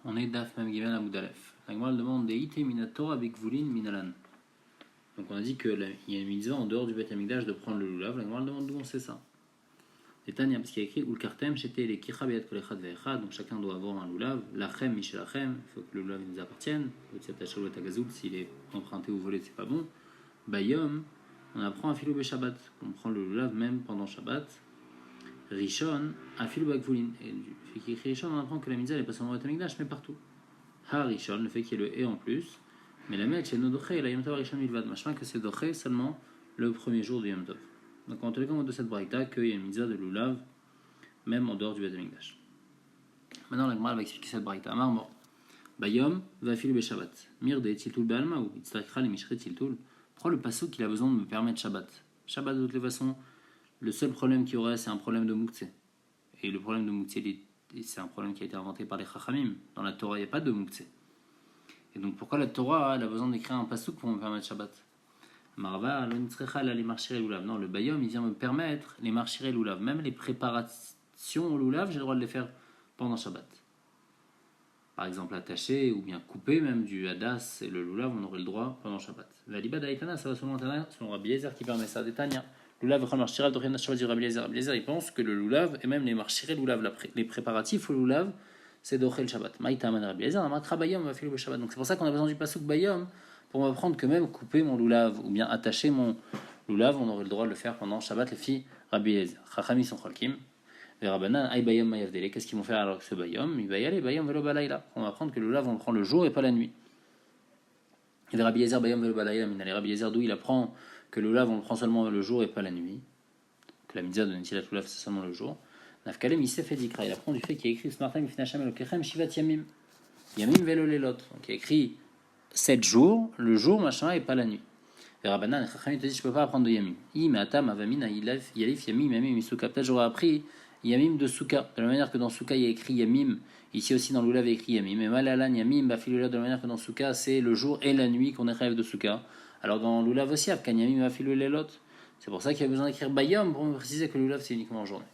On est Daf Mem Gimel Amud Aleph. La Gemara demande des Ite Minatora Bikvulin Minalan. Donc on a dit qu'il y a une mitzvah en dehors du Beth Amikdash de prendre le lulav. La Gemara demande d'où on sait ça. C'est Tania, parce qu'il y a écrit Ulkartem, j'étais les Kicha Beyat Kolechad Veechad, donc chacun doit avoir un lulav. Lachem Michelachem, il faut que le lulav nous appartienne. S'il est emprunté ou volé, c'est pas bon. Bayom, on apprend à Filou Shabbat. On prend le lulav même pendant Shabbat. Rishon, à Filou Bakvulin. Et fait qu'il écrit Rishon, on apprend que la mitzvah n'est pas seulement au Beth Amikdash, mais partout. Ha Rishon, le fait qu'il y ait le et en plus. Mais la mec, c'est no doché, et la Yom Tov Rishon Milvad. Machin que c'est doché seulement le premier jour du Yom Tov. Donc en tous les cas, on voit de cette braïta qu'il y a une mitzvah de lulav, même en dehors du Beth Amikdash. Maintenant, la Gemara va expliquer cette braïta. Amar Bayom va filer le Shabbat. Mirde tiltul be'alma ou itztakra les mishre tiltul. Prends le passouk qu'il a besoin de me permettre Shabbat. Shabbat de toutes les façons, le seul problème qu'il y aurait, c'est un problème de Mouktsé. Et le problème de Mouktsé, c'est un problème qui a été inventé par les Chachamim. Dans la Torah, il n'y a pas de Mouktsé. Et donc pourquoi la Torah elle a besoin d'écrire un passouk pour me permettre Shabbat? Marva, les marchir et l'oulav. Non, le bayom, il vient me permettre les marchir et l'oulav. Même les préparations au loulav, j'ai le droit de les faire pendant Shabbat. Par exemple, attacher ou bien couper même du hadas et le loulav, on aurait le droit pendant Shabbat. La liba d'Aïtana, ça va selon Rabbi Eliezer qui permet ça. Détania. Loulav, Rabbi Eliezer, il pense que le loulav et même les marchir et l'oulav, les préparatifs au loulav, c'est d'Ochel Shabbat. Maïtaman Rabbi Eliezer, Amatra Bayom va faire le Shabbat. Donc c'est pour ça qu'on a besoin du passouk Bayom pour m'apprendre que même couper mon loulav ou bien attacher mon loulav, on aurait le droit de le faire pendant Shabbat. Les filles Rabbi Eliezer. Chachami sont cholkim. Les Rabbanan, Aï Bayom Mayavdele. Qu'est-ce qu'ils vont faire alors que ce Bayom? Il va y aller Bayom Velo Balayla. On va apprendre que le loulav on le prend le jour et pas la nuit. Et les Rabbi Eliezer Bayom Velo Balayla. Les Rabbi Eliezer d'où il apprend que le loulav on le prend seulement le jour et pas la nuit. Que la mitzvah de Netilat loulav c'est seulement le jour. Nafkalem Isef Edikra, il apprend du fait qu'il y a écrit Smartam Ifnachem Elokechem Shivat Yamim. Yamim Velo Lelot. Donc il y a écrit 7 jours, le jour machin et pas la nuit. Et Rabbanan, Chachamim te dit je peux pas apprendre de Yamim. Imatam Avamina Yalif Yamim Yamim Isuka. Peut-être j'aurais appris Yamim de Souka. De la manière que dans Souka il y a écrit Yamim. Ici aussi dans l'Oulav il y a écrit Yamim. Mais Malalan Yamim Bafilula de la manière que dans Souka c'est le jour et la nuit qu'on est rêve de Souka. Alors dans l'Oulav aussi Afkan Yamim Bafilulelot. C'est pour ça qu'il y a besoin d'écrire Bayom pour me préciser que l'Oulav c'est uniquement en journée.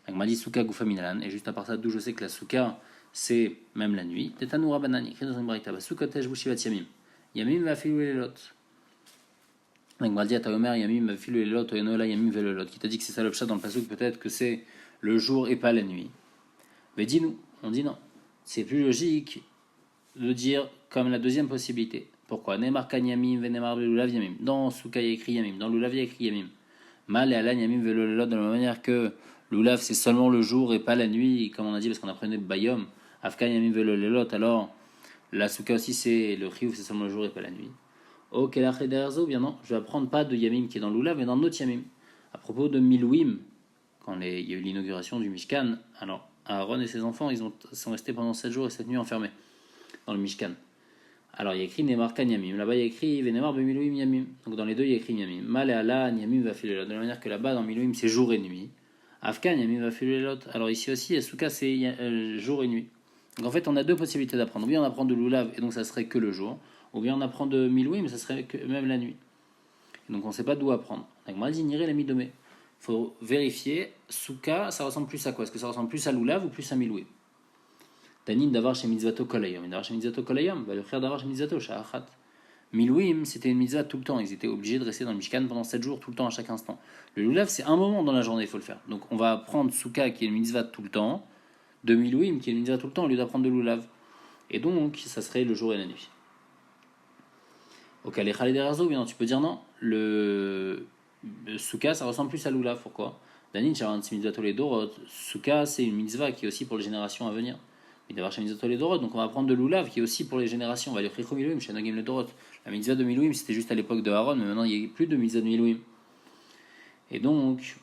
Donc, m'a dit Souka Goufa Minalan, et juste à part ça, d'où je sais que la Souka, c'est même la nuit. Tetanoura Banani, écrit dans une braïta, Souka Tejbou Shivat Yamim. Yamim va filou les lots. Donc, m'a dit à Taomer, Yamim va filou les lots, Oyanola Yamim ve le lot. Qui t'a dit que c'est ça le pshat dans le pasouk, peut-être que c'est le jour et pas la nuit. Mais dis-nous, on dit non. C'est plus logique de dire comme la deuxième possibilité. Pourquoi Neymar Kan Yamim, Venemar Lulav Yamim. Dans Souka, il y a écrit Yamim. Dans Lulav, il y a écrit Yamim. Mal et Alan Yamim ve le lot, de la même manière que l'Oulav c'est seulement le jour et pas la nuit, comme on a dit parce qu'on apprenait Bayom, Afkan Yamim Velo Lelot, alors la Souka aussi c'est le Chiouf, c'est seulement le jour et pas la nuit. Ok, la Khederzo, bien non, je vais apprendre pas de Yamim qui est dans l'Oulav, mais dans notre Yamim. À propos de Milouim, quand il y a eu l'inauguration du Mishkan, alors Aaron et ses enfants ils sont restés pendant 7 jours et 7 nuits enfermés dans le Mishkan. Alors il y a écrit Neymar Kan Yamim, là-bas il y a écrit Venemar Bemilouim Yamim, donc dans les deux il y a écrit Yamim. Mal et Alan Yamim va filer de la manière que là-bas dans Milouim c'est jour et nuit. Afkan, Yamim va filer l'autre. Alors ici aussi, Souka, c'est jour et nuit. Donc en fait, on a deux possibilités d'apprendre. Ou bien on apprend de l'Oulav, et donc ça serait que le jour. Ou bien on apprend de Miloui, mais ça serait que même la nuit. Et donc on ne sait pas d'où apprendre. Donc moi, j'ignorais la Midomé. Il faut vérifier. Souka, ça ressemble plus à quoi? Est-ce que ça ressemble plus à l'Oulav ou plus à Miloui? Tanin d'avoir chez Mitzvato Kolayom. D'avoir chez Mitzvato Kolayom, va le frère d'avoir chez Mitzvato, Sha'achat. Milouim, c'était une mitzvah tout le temps. Ils étaient obligés de rester dans le Mishkan pendant 7 jours, tout le temps, à chaque instant. Le Lulav, c'est un moment dans la journée, il faut le faire. Donc on va prendre Souka, qui est une mitzvah tout le temps, de Milouim, qui est une mitzvah tout le temps, au lieu d'apprendre de Lulav. Et donc, ça serait le jour et la nuit. Ok, les Khaled Erazo, bien, tu peux dire non. Le Souka, ça ressemble plus à Lulav. Pourquoi? Danin, Sharan, mitzvah Toledorot. Souka, c'est une mitzvah qui est aussi pour les générations à venir. Mais d'avoir chez Mitzvah les Dorot, donc on va apprendre de l'Oulav qui est aussi pour les générations. On va dire Chicho Milouim, Shanagim le Dorot. La mitzvah de Milouim c'était juste à l'époque de Aaron, mais maintenant il n'y a plus de mitzvah de Milouim. Et donc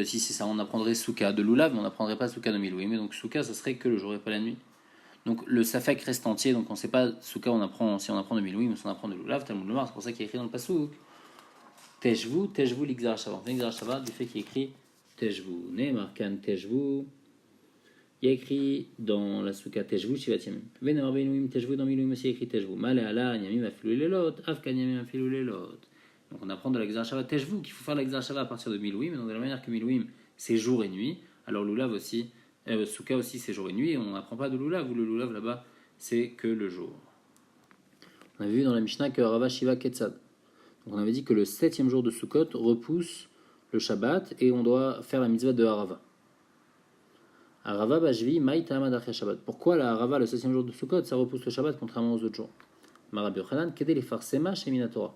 si c'est ça, on apprendrait Souka de l'Oulav, mais on n'apprendrait pas Souka de Milouim. Et donc Souka, ça serait que le jour et pas la nuit. Donc le Safek reste entier, donc on ne sait pas Souka, si on apprend de Milouim ou si on apprend de l'Oulav, Talmud Lomar, c'est pour ça qu'il y a écrit dans le Passouk. Tejvou, l'Ixar Shabbat. L'Ixar Shabbat, du fait qu'il y a écrit Tejvou, Nemarkan Tejvou. Il y a écrit dans la Souka Tejvou Shivat Yamim. Venemar Beinuim Tejvou, dans Milouim aussi écrit Tejvou. Malé Ala Yamim Afilou Lelot, Afkan Yamim Afilou Lelot. Donc on apprend de l'Exar Shabbat Tejvou qu'il faut faire l'Exar Shabbat à partir de Milouim, donc de la manière que Milouim c'est jour et nuit, alors l'Oulav aussi Souka aussi c'est jour et nuit, on n'apprend pas de lulav, ou le lulav là-bas c'est que le jour. On avait vu dans la Mishnah que Rava Shiva Ketzad. Donc on avait dit que le 7e jour de Sukkot repousse le Shabbat et on doit faire la mitzvah de Harava. Harava Bashvi Maï Ta'amad Achia Shabbat. Pourquoi la Harava le 7e jour de Sukkot ça repousse le Shabbat contrairement aux autres jours? Marabi Yochanan Kedé les Farsema chez Minatora.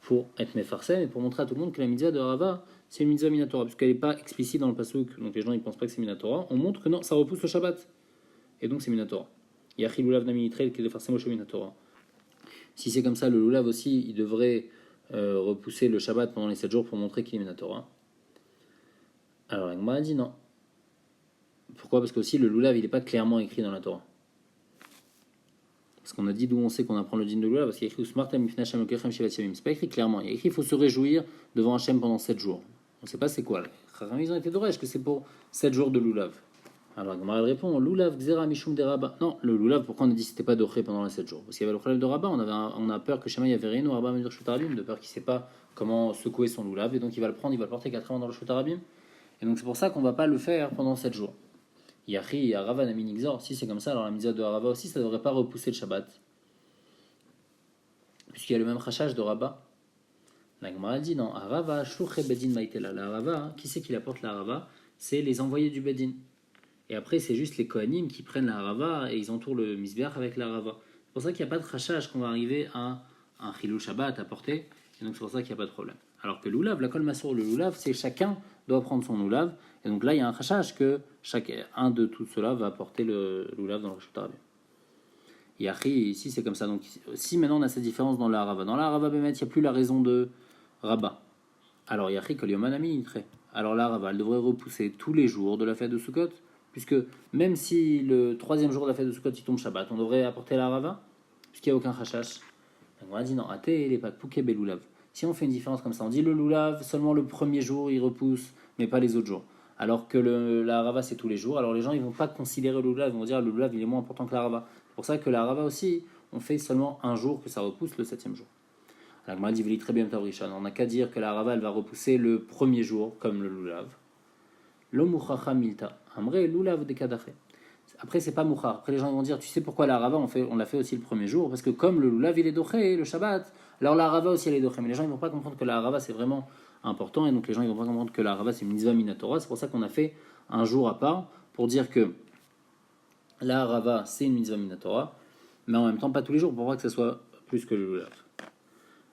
Pour être mefarsem et pour montrer à tout le monde que la mitzvah de Harava c'est une mitzvah Minatora, puisqu'elle n'est pas explicite dans le pasuk, donc les gens ils pensent pas que c'est Minatora. On montre que non, ça repousse le Shabbat. Et donc c'est Minatora. Yachi Lulav Nami Nitrel Kedé Farsema chez Minatora. Si c'est comme ça, le lulav aussi, il devrait repousser le Shabbat pendant les 7 jours pour montrer qu'il est Minatora. Alors la Gemara dit non. Pourquoi? Parce que aussi le lulav, il n'est pas clairement écrit dans la Torah. Parce qu'on a dit d'où on sait qu'on apprend le din de lulav, parce qu'il y a écrit Usmartem Mifnei Hashem Lokechem Shivat Yamim. C'est pas écrit clairement. Il y a écrit qu'il faut se réjouir devant Hashem pendant 7 jours. On ne sait pas c'est quoi. Ils ont été d'orage que c'est pour 7 jours de lulav. Alors Gemara répond Lulav Gzera Mishum de Rabba. Non, le lulav, pourquoi on a dit que c'était pas doché pendant les 7 jours? Parce qu'il y avait le problème de Rabba, on a peur que Shema Yaverino Rabba Medur Shutarabim, de peur qu'il ne sait pas comment secouer son lulav, et donc il va le prendre, il va le porter 4 ans dans le Shutarabim. Et donc c'est pour ça qu'on ne va pas le faire pendant 7 jours. Yachi Harava Nami Nigzor, si c'est comme ça, alors la mitzvah de Harava aussi, ça ne devrait pas repousser le Shabbat. Puisqu'il y a le même rachage de Rabba. La Gemara dit non, Harava Shluche Bedin Maitela. La Harava, qui c'est qui apporte la Harava? C'est les envoyés du Bedin. Et après, c'est juste les Kohanim qui prennent la Harava et ils entourent le Misbeach avec la Harava. C'est pour ça qu'il n'y a pas de rachage qu'on va arriver à un Chilul Shabbat à porter. Et donc c'est pour ça qu'il n'y a pas de problème. Alors que l'Oulav, la Kol Massour, le Loulav, c'est chacun doit prendre son Loulav. Et donc là, il y a un rachage que chacun de tout cela va porter le Loulav dans le Rishut Harabim. Yachi, ici c'est comme ça. Donc si maintenant on a cette différence dans la Harava. Dans la Harava Bémet, il n'y a plus la raison de Rabba. Alors Yachi, Kol Yomanami, Nitre. Alors la Harava, elle devrait repousser tous les jours de la fête de Sukkot. Puisque même si le 3e jour de la fête de Sukkot il tombe Shabbat, on devrait apporter la Harava, puisqu'il n'y a aucun chachash. Donc on a dit non, até les pas pouké beloulav. Si on fait une différence comme ça, on dit le loulav, seulement le 1er jour il repousse, mais pas les autres jours. Alors que la Harava c'est tous les jours, alors les gens ils vont pas considérer le loulav, ils vont dire le loulav il est moins important que la Harava. C'est pour ça que la Harava aussi, on fait seulement un jour que ça repousse, le 7e jour. Alors on a dit très bien Tavrishan, on n'a qu'à dire que la Harava elle va repousser le 1er jour comme le loulav. L'omuchacha milta. Amre lulav de kadache. Après, c'est pas mouchar. Après, les gens vont dire, tu sais pourquoi la rava, on l'a fait aussi le 1er jour? Parce que comme le lulav, il est doché, le Shabbat, alors la rava aussi, elle est doché. Mais les gens, ils vont pas comprendre que la rava, c'est vraiment important. Et donc, les gens, ils vont pas comprendre que la rava, c'est une mitzvah minatora. C'est pour ça qu'on a fait un jour à part pour dire que la rava, c'est une mitzvah minatora. Mais en même temps, pas tous les jours, pour voir que ça soit plus que le lulav.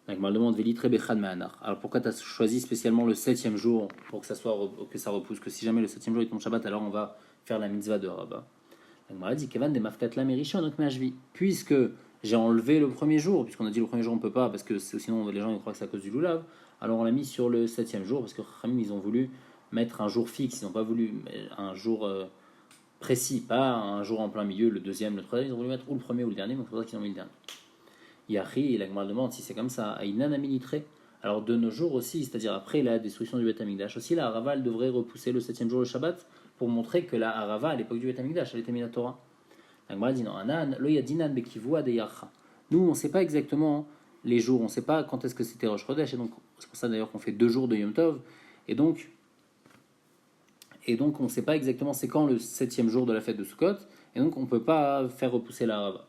Donc, je me demande, alors pourquoi tu as choisi spécialement le 7e jour pour que ça repousse? Que si jamais le 7e jour il tombe Shabbat, alors on va faire la mitzvah de Rabba. Donc, dit Kevan de Mafkat la Merishon, donc Mashvi. Puisque j'ai enlevé le 1er jour, puisqu'on a dit le 1er jour on peut pas, parce que sinon les gens ils croient que c'est à cause du Lulav, alors on l'a mis sur le 7e jour, parce que Khamim ils ont voulu mettre un jour fixe, ils n'ont pas voulu un jour précis, pas un jour en plein milieu, le 2e, le 3e, ils ont voulu mettre ou le 1er ou le dernier, donc c'est pour ça qu'ils ont mis le dernier. Yachi, la Gemara demande si c'est comme ça, Aïnan Aminitre. Alors de nos jours aussi, c'est-à-dire après la destruction du Beth Amikdash, aussi la Harava elle devrait repousser le 7e jour le Shabbat pour montrer que la Harava à l'époque du Beth Amikdash elle était Minatora. La Gemara dit non, Anan, lo yadinan bekivua de Yacha. Nous on ne sait pas exactement les jours, on ne sait pas quand est-ce que c'était Rosh Chodesh, et donc c'est pour ça d'ailleurs qu'on fait 2 jours de Yom Tov, et donc on ne sait pas exactement c'est quand le 7e jour de la fête de Sukkot, et donc on ne peut pas faire repousser la Harava.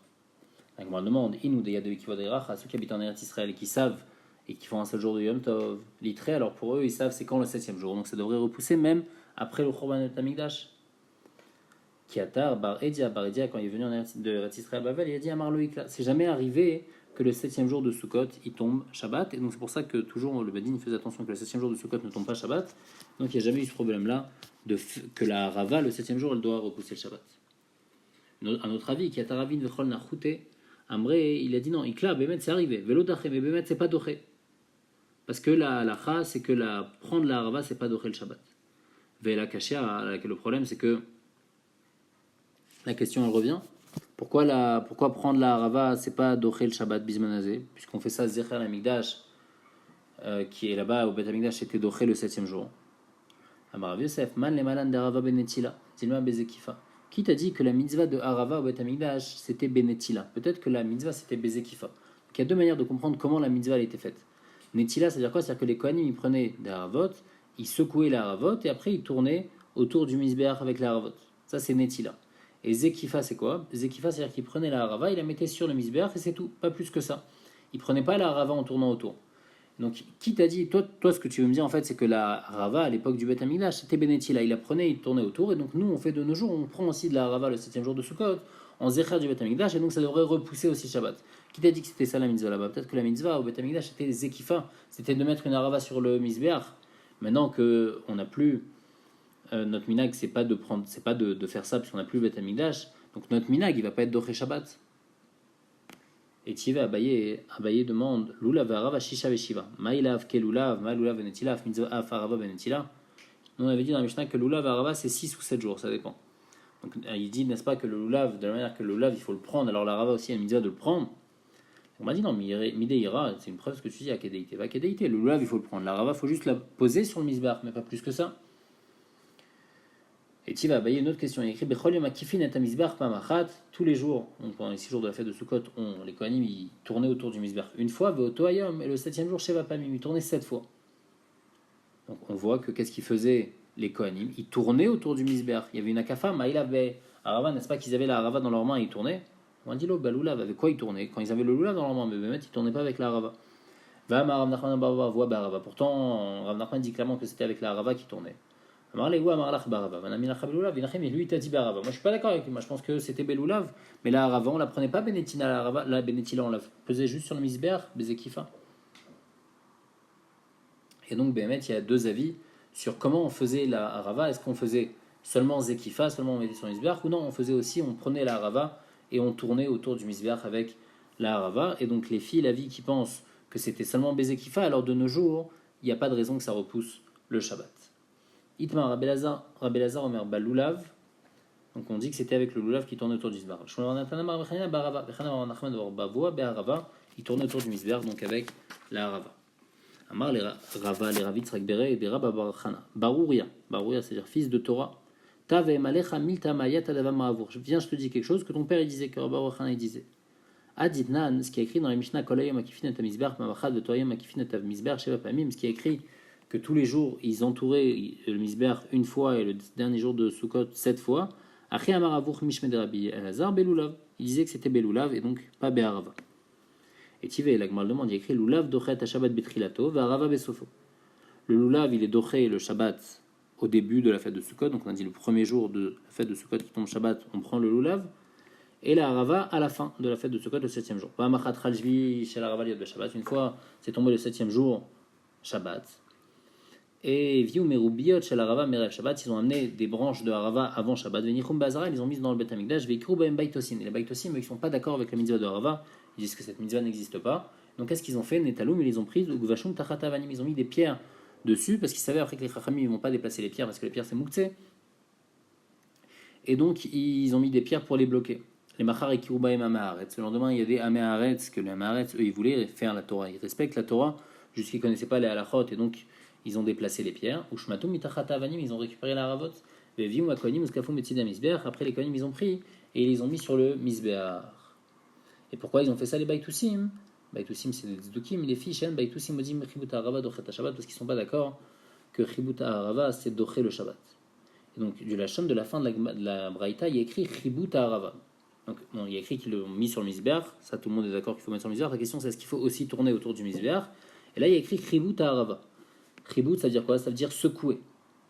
La Gemara demande, à ceux qui habitent en Eretz Israël et qui savent et qui font un seul jour de Yom Tov, l'itré, alors pour eux ils savent c'est quand le 7e jour, donc ça devrait repousser même après le Chorban de Tamikdash. Kiatar, Bar Edia, quand il est venu en Eretz Israël Bavel, il a dit à Marloïkla, c'est jamais arrivé que le 7e jour de Sukkot il tombe Shabbat, et donc c'est pour ça que toujours le Badin faisait attention que le 7e jour de Sukkot ne tombe pas Shabbat, donc il n'y a jamais eu ce problème là que la Rava le 7e jour elle doit repousser le Shabbat. Un autre avis, Kiatar Avin Vechol Nachute. Amré, il a dit non, Ikla, Bémet, c'est arrivé. Vélo Daché, mais Bémet, c'est pas Doché. Parce que la Kha, c'est que prendre la Harava, c'est pas Doché le Shabbat. Véla Kashia, le problème, c'est que la question, elle revient. Pourquoi prendre la Harava, c'est pas Doché le Shabbat Bismanazé, puisqu'on fait ça Zecher Amikdash, qui est là-bas au Beth Amikdash, c'était Doché le 7e jour. Amar Yosef, Man le Malan d'Harava Benetila, Zilma Bezekifa. Qui t'a dit que la mitzvah de Harava au Beth Amikdash c'était Benetila? Peut-être que la mitzvah c'était Bezekifa. Donc il y a 2 manières de comprendre comment la mitzvah a été faite. Netila, c'est-à-dire quoi? C'est-à-dire que les Kohanim ils prenaient des Haravot, ils secouaient les Haravot et après ils tournaient autour du Mizbeach avec les Haravot. Ça, c'est Netila. Et Zekifa, c'est quoi? Zekifa, c'est-à-dire qu'il prenait la harava, il la mettait sur le misbéach et c'est tout, pas plus que ça. Il prenait pas la harava en tournant autour. Donc, qui t'a dit, toi, ce que tu veux me dire en fait, c'est que la harava à l'époque du Beth Amikdash, c'était Benetila, il la prenait, il tournait autour, et donc nous, on fait de nos jours, on prend aussi de la harava le 7e jour de Sukkot, en Zecher du Beth Amikdash, et donc ça devrait repousser aussi Shabbat. Qui t'a dit que c'était ça la mitzvah là-bas? Peut-être que la mitzvah au Beth Amikdash c'était Zekifa, c'était de mettre une harava sur le misbéach. Maintenant que on n'a plus notre minag, c'est pas de prendre, c'est pas de faire ça puisqu'on n'a plus le Beth Amikdash. Donc notre minag, il va pas être doché Shabbat. Et Tive Abaye demande Lulav Arava Shisha Veshiva. Maïlav ke Lulav, Ma Lulav Venetilav, Mitzvah Arava Venetila. Nous on avait dit dans la Mishnah que Lulav Arava c'est 6 ou 7 jours, ça dépend. Donc il dit, n'est-ce pas, que le Lulav, de la manière que le Lulav il faut le prendre, alors la Rava aussi il y a une mitzvah de le prendre. On m'a dit non, Mideira, c'est une preuve ce que tu dis à Kedeité. Va Kedeité, le Lulav il faut le prendre, la Rava il faut juste la poser sur le Mizbar, mais pas plus que ça. Et Tiva Abaye, une autre question, il écrit Bechol Yom Akifin et Mizbar Pamachat, tous les jours, donc pendant les 6 jours de la fête de Sukkot, les Kohanim ils tournaient autour du Mizbar une fois, Veoto Ayom, et le 7e jour, Sheva Pamim, ils tournaient 7 fois. Donc on voit que qu'est-ce qu'ils faisaient les Kohanim? Ils tournaient autour du Mizbar. Il y avait une akafa, Maïla Be Arava, n'est-ce pas qu'ils avaient la Arava dans leurs mains et ils tournaient? On a dit le Lulav, avec quoi ils tournaient? Quand ils avaient le Lulav dans leurs mains, mais ils ne tournaient pas avec la Arava. Va Rav Nachman Barava, voit Barava. Pourtant, Rav Nachman dit clairement que c'était avec la Arava qui tournait. Mais lui, il t'a dit Barava. Moi, je suis pas d'accord avec lui. Moi, je pense que c'était Beloulav. Mais la Arava, on la prenait pas Benetina, la Arava. La Benetila, on la pesait juste sur le Misber, Bezekifa. Et donc, Béhémet, il y a deux avis sur comment on faisait la Arava. Est-ce qu'on faisait seulement Zekifa, seulement on mettait sur le Misber, ou non, on faisait aussi, on prenait la Arava et on tournait autour du Misber avec la Arava. Et donc, les filles, la vie qui pensent que c'était seulement Bezekifa, alors de nos jours, il n'y a pas de raison que ça repousse le Shabbat. Itmar Rabelazar Omer Balulav. Donc on dit que c'était avec le Lulav qui tournait autour du Misber. Il tournait autour du Misber, donc avec la Arava. Amar les Rava, les Ravitz Rakbere et Beraba Barachana. Barouria, c'est-à-dire fils de Torah. Tave Malecha Milta Mayat Adava Maavour. Viens, je te dis quelque chose que ton père il disait, que Rabba Barachana il disait. Aditnan, ce qui est écrit dans la Mishnah Kolayom Akifin et Misber, Mamachad Vetoyom Akifin et Misber, Sheva Pamim, ce qui est écrit que tous les jours ils entouraient le Misber une fois et le dernier jour de Sukkot 7 fois. Achi Amar Avour Mishmed Rabbi Elazar Beloulav. Il disait que c'était Beloulav et donc pas Be'arava. Et Tivé, la Gemara demande, il y a écrit Lulav dochet à Shabbat betrilato, ve'arava besofo. Le Lulav, il est doché le Shabbat au début de la fête de Sukkot, donc on a dit le premier jour de la fête de Sukkot qui tombe Shabbat, on prend le Lulav, et la Arava à la fin de la fête de Sukkot, le 7e jour. Une fois, c'est tombé le 7e jour, Shabbat. Et Viu Merubiot chez l'Arava Merev Shabbat, ils ont amené des branches de Arava avant Shabbat. Venichum Bazara, ils ont mis dans le Beth Amikdash, Veikru Baem Baitosin. Et les Baitosin, ils ne sont pas d'accord avec la mitzvah de Arava, ils disent que cette mitzvah n'existe pas. Donc qu'est-ce qu'ils ont fait? Netaloum, ils les ont pris, Guvashum Tachatavanim, ils ont mis des pierres dessus, parce qu'ils savaient après que les Chachamim ne vont pas déplacer les pierres, parce que les pierres c'est Mouktsé. Et donc ils ont mis des pierres pour les bloquer. Les Machar et Kirubaem Amaharetz. Le lendemain, il y a des Amaharetz, que les Amaharetz, eux, ils voulaient faire la Torah. Ils respectent la Torah, jusqu'ils ne connaissaient pas les halachot, et donc ils ont déplacé les pierres. Ushmatum mitachatavanim, ils ont récupéré la ravot. Vevim wakonim uskafum etzidam misber. Après les kohanim, ils ont pris et ils les ont mis sur le misber. Et pourquoi ils ont fait ça les baitusim? Baitusim, c'est des tzdukim, les filles, shen baitusim odim chibut harava dochet Shabbat, parce qu'ils sont pas d'accord que chibut harava c'est doché le Shabbat. Et donc du lachon de la fin de la braïta, il y a écrit chibut harava. Donc bon, il y a écrit qu'ils l'ont mis sur le misber. Ça, tout le monde est d'accord qu'il faut mettre sur le misber. La question c'est est-ce qu'il faut aussi tourner autour du misber? Et là il y a écrit chibut harava. Chibut, ça veut dire quoi? Ça veut dire secouer.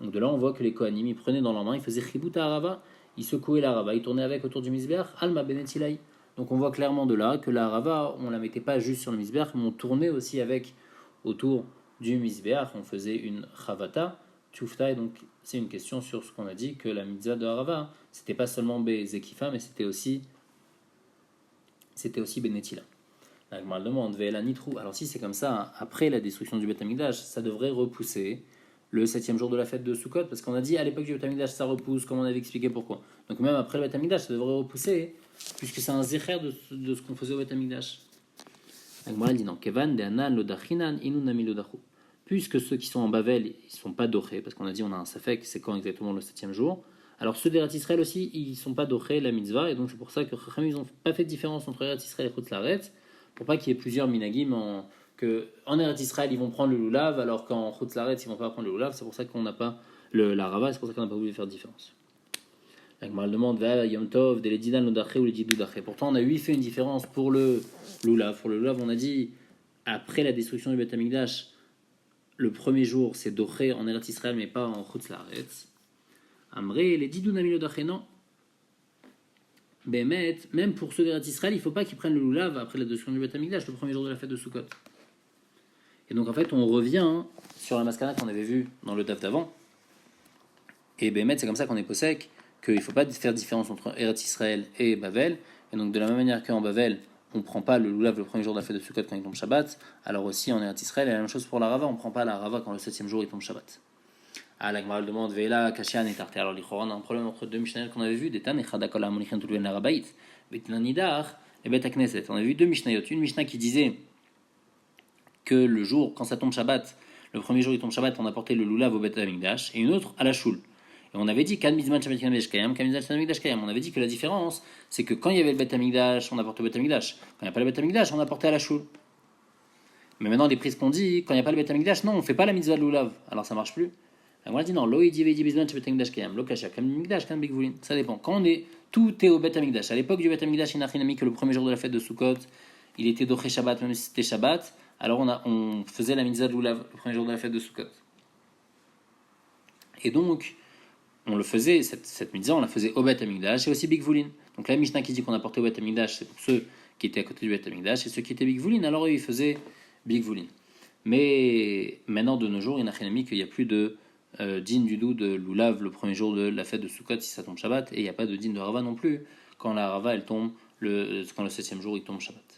Donc de là, on voit que les Kohanim, ils prenaient dans leurs mains, ils faisaient chibut à Arava, ils secouaient la Arava, ils tournaient avec autour du Misber, Alma Benetilai. Donc on voit clairement de là que la Arava, on la mettait pas juste sur le Misber, mais on tournait aussi avec autour du Misber, on faisait une Chavata, Tchoufta, et donc c'est une question sur ce qu'on a dit, que la mitzvah de Arava, c'était pas seulement Bezekifa, mais c'était aussi Benetila. La Gemara demande, alors si c'est comme ça, après la destruction du Beth Amikdash, ça devrait repousser le 7e jour de la fête de Sukkot, parce qu'on a dit à l'époque du Beth Amikdash ça repousse, comme on avait expliqué pourquoi. Donc même après le Beth Amikdash, ça devrait repousser, puisque c'est un zécher de ce qu'on faisait au Beth Amikdash. La Gemara dit non, Kevan de Anan lodachinan inunami lodachu. Puisque ceux qui sont en Bavel, ils ne sont pas dorés, parce qu'on a dit on a un safek, c'est quand exactement le 7e jour. Alors ceux d'Eretz Israël aussi, ils ne sont pas dorés la mitzvah, et donc c'est pour ça que Chachamim, ils n'ont pas fait de différence entre Eretz Israël et Chutz Laaretz, pour pas qu'il y ait plusieurs minagim en Eretz Israël ils vont prendre le lulav alors qu'en Chutz Laaretz ils vont pas prendre le lulav. C'est pour ça qu'on n'a pas la rava, c'est pour ça qu'on n'a pas voulu faire de différence. La Gemara demande va Yom Tov, des Didan Lodaché ou les Didou Daché. Pourtant, on a fait une différence pour le Lulav. Pour le Lulav, on a dit après la destruction du Beth Amikdash, le premier jour c'est Doché en Eretz Israël, mais pas en Chutz Laaretz. Amré, les Didou Nami Lodaché, non. Bémet, même pour ceux d'Eretz Israël, il ne faut pas qu'ils prennent le Lulav après la destruction du Beth Amikdash, le premier jour de la fête de Sukkot. Et donc en fait, on revient sur la mascana qu'on avait vue dans le DAF d'avant. Et Bémet, c'est comme ça qu'on est possèque, qu'il ne faut pas faire différence entre Eretz Israël et Bavel. Et donc de la même manière qu'en Bavel, on ne prend pas le Lulav le premier jour de la fête de Sukkot quand il tombe Shabbat, alors aussi en Eretz Israël, il y a la même chose pour la Rava, on ne prend pas la Rava quand le 7e jour il tombe Shabbat. Ah, la Gemara demande, Veila, Kashian et Tarté. Alors, l'Ichora, on a un problème entre deux Mishnayot qu'on avait vu, Detan et Chadakol Amonichem Tulven Larabait, Betlanidar et Bet Knesset. On avait vu deux Mishnayot. Une Mishnah qui disait que le jour, quand ça tombe Shabbat, le premier jour il tombe Shabbat, on apportait le Lulav au Bet Amikdash, et une autre à la Shul. Et on avait dit Kan Mizman Shabbat Mikdash Kayam, Kan Mizman Shabbat Mikdash Kayam. On avait dit que la différence, c'est que quand il y avait le Bet Amikdash, on apportait au Bet Amikdash. Quand il n'y a pas le Bet Amikdash, on apportait à la Shul. Mais maintenant, les prises qu'on dit, quand il n'y a pas le Bet Amikdash, non, on ne fait pas la mitzvah de Lulav. Alors ça marche plus. On a dit non, ça dépend. Quand on est, tout est au Bet Amikdash. À l'époque du Bet Amikdash, il n'a rien mis que le premier jour de la fête de Sukkot, il était doché Shabbat, même si c'était Shabbat. Alors on faisait la mitzvah de Lulav le premier jour de la fête de Sukkot. Et donc, on le faisait, cette mitzvah, on la faisait au Bet Amikdash et aussi Bigvulin. Donc la Mishnah qui dit qu'on apportait au Bet Amikdash, c'est pour ceux qui étaient à côté du Bet Amikdash, et ceux qui étaient Bigvulin, alors eux, ils faisaient Bigvulin. Mais maintenant, de nos jours, il n'a rien mis qu'il n'y a plus de din du doux de Lulav le premier jour de la fête de Sukkot si ça tombe Shabbat, et il n'y a pas de din de Rava non plus quand la Rava elle tombe quand le 7e jour il tombe Shabbat.